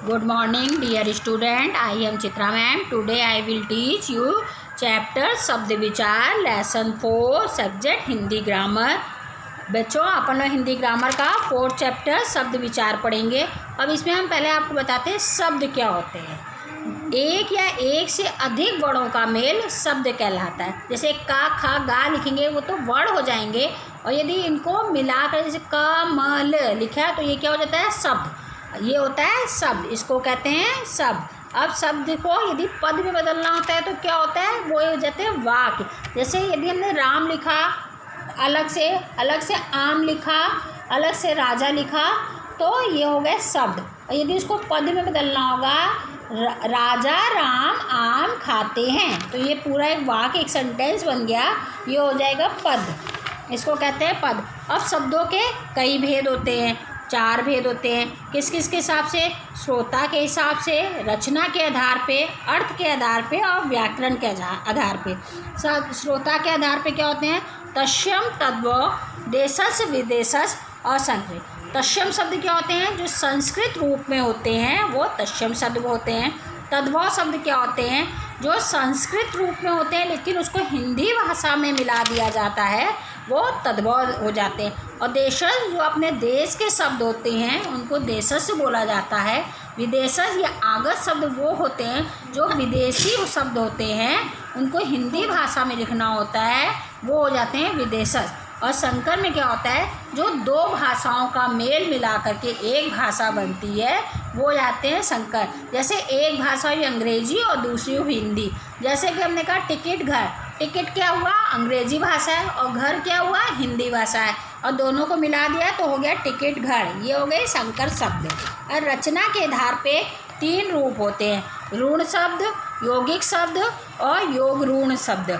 Good morning dear student, I am Chitra ma'am. Today I will teach you chapter शब्द विचार lesson 4 subject Hindi grammar. बच्चों अपन लोग Hindi grammar का 4th chapter शब्द विचार पढ़ेंगे। अब इसमें हम पहले आपको बताते हैं शब्द क्या होते हैं। एक या एक से अधिक वर्णों का मेल शब्द कहलाता है। जैसे का खा गा लिखेंगे वो तो वर्ण हो जाएंगे, और यदि इनको मिलाकर जैसे क म ल लिखा है तो ये क्या हो जाता है शब्द। ये होता है शब्द, इसको कहते हैं शब्द। अब शब्द को यदि पद में बदलना होता है तो क्या होता है, वो हो जाते हैं वाक्य। जैसे यदि हमने राम लिखा, अलग से आम लिखा, अलग से राजा लिखा, तो ये हो गए शब्द। और यदि इसको पद में बदलना होगा, राजा राम आम खाते हैं, तो ये पूरा एक वाक्य, एक सेंटेंस बन गया, ये हो जाएगा पद। इसको कहते हैं पद। अब शब्दों के कई भेद होते हैं, 4 भेद होते हैं। किस किस के हिसाब से? श्रोता के हिसाब से, रचना के आधार पे, अर्थ के आधार पे और व्याकरण के आधार पे। श्रोता के आधार पे क्या होते हैं? तस्यम तद्व, देशस विदेशस और संस्कृत। तस्यम शब्द क्या होते हैं? जो संस्कृत रूप में होते हैं वो तस्यम शब्द होते हैं। तद्भव शब्द क्या होते हैं? जो संस्कृत रूप में होते हैं लेकिन उसको हिंदी भाषा में मिला दिया जाता है, वो तद्भव हो जाते हैं। और देशज जो अपने देश के शब्द होते हैं उनको देशज बोला जाता है। विदेशज या आगत शब्द वो होते हैं जो विदेशी शब्द होते हैं, उनको हिंदी भाषा में लिखना होता है, वो हो जाते हैं विदेशज। और संकर में क्या होता है? जो 2 भाषाओं का मेल मिला करके एक भाषा बनती है, वो जाते हैं संकर। जैसे एक भाषा हुई अंग्रेजी और दूसरी हुई हिंदी। जैसे कि हमने कहा टिकट घर, टिकट क्या हुआ? अंग्रेजी भाषा है, और घर क्या हुआ? हिंदी भाषा है, और दोनों को मिला दिया तो हो गया टिकट घर। ये हो गए संकर शब्द। और रचना के आधार पे 3 रूप होते हैं, ऋण शब्द, यौगिक शब्द और योग ऋण शब्द।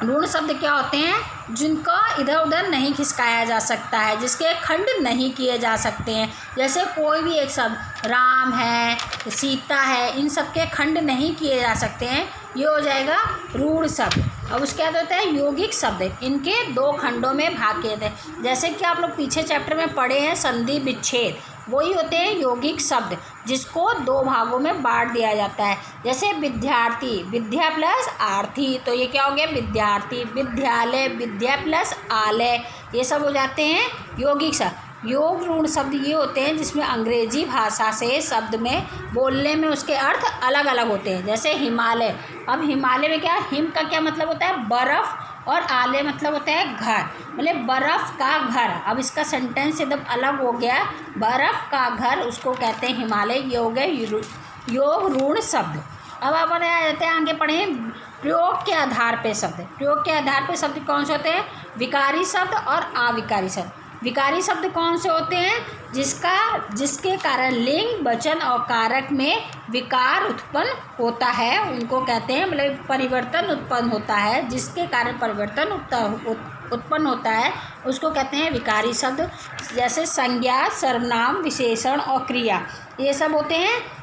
ऋण शब्द क्या होते हैं? जिनका इधर उधर नहीं खिसकाया जा सकता है, जिसके खंड नहीं किए जा सकते हैं। जैसे कोई भी एक शब्द, राम है, सीता है, इन सब के खंड नहीं किए जा सकते हैं, ये हो जाएगा ऋण शब्द। अब उसके बाद होता है यौगिक शब्द, इनके 2 खंडों में भाग किए थे। जैसे कि आप लोग पीछे चैप्टर में पढ़े हैं संधि विच्छेद, वही होते हैं यौगिक शब्द, जिसको 2 भागों में बांट दिया जाता है। जैसे विद्यार्थी, विद्या प्लस आर्थी, तो ये क्या हो गया? विद्यार्थी। विद्यालय, विद्या प्लस आलय, ये सब हो जाते हैं यौगिक शब्द। योग ऋण शब्द ये होते हैं जिसमें अंग्रेजी भाषा से शब्द में बोलने में उसके अर्थ अलग अलग होते हैं। जैसे हिमालय, अब हिमालय में क्या, हिम का क्या मतलब होता है? बर्फ़, और आलय मतलब होता है घर, मतलब बर्फ़ का घर। अब इसका सेंटेंस एकदम अलग हो गया, बर्फ़ का घर, उसको कहते हैं हिमालय। ये हो गए योग ऋण शब्द। अब अपन आ जाते हैं आगे पढ़ें प्रयोग के आधार पे शब्द। प्रयोग के आधार पे शब्द कौन से होते हैं? विकारी शब्द और अविकारी शब्द। विकारी शब्द कौन से होते हैं? जिसके कारण लिंग, वचन और कारक में विकार उत्पन्न होता है, उनको कहते हैं, मतलब परिवर्तन उत्पन्न होता है, जिसके कारण परिवर्तन उत्पन्न होता है, उसको कहते हैं विकारी शब्द। जैसे संज्ञा, सर्वनाम, विशेषण और क्रिया, ये सब होते हैं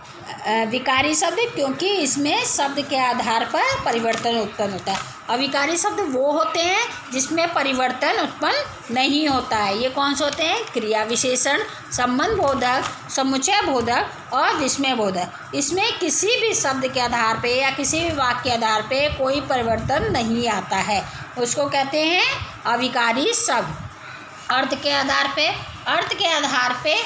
विकारी शब्द, क्योंकि इसमें शब्द के आधार पर परिवर्तन उत्पन्न होता है। अविकारी शब्द वो होते हैं जिसमें परिवर्तन उत्पन्न नहीं होता है। ये कौन से होते हैं? क्रिया विशेषण, संबंध बोधक, समुच्चय बोधक और विस्मय बोधक। इसमें किसी भी शब्द के आधार पे या किसी भी वाक्य के आधार पे कोई परिवर्तन नहीं आता है, उसको कहते हैं अविकारी शब्द। अर्थ के आधार पे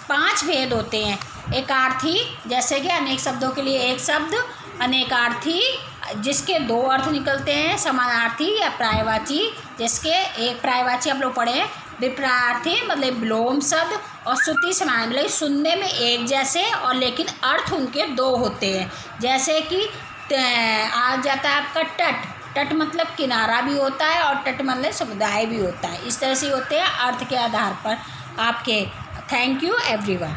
5 भेद होते हैं। एकार्थी, जैसे कि अनेक शब्दों के लिए एक शब्द। अनेकार्थी, जिसके 2 अर्थ निकलते हैं। समानार्थी या पर्यायवाची, जिसके एक पर्यायवाची आप लोग पढ़े। विपर्यार्थी मतलब विलोम शब्द। और श्रुति समान, मतलब सुनने में एक जैसे और लेकिन अर्थ उनके 2 होते हैं। जैसे कि आ जाता है आपका तट, तट मतलब किनारा भी होता है, और तट मतलब समुदाय भी होता है। इस तरह से होते हैं अर्थ के आधार पर आपके। Thank you everyone.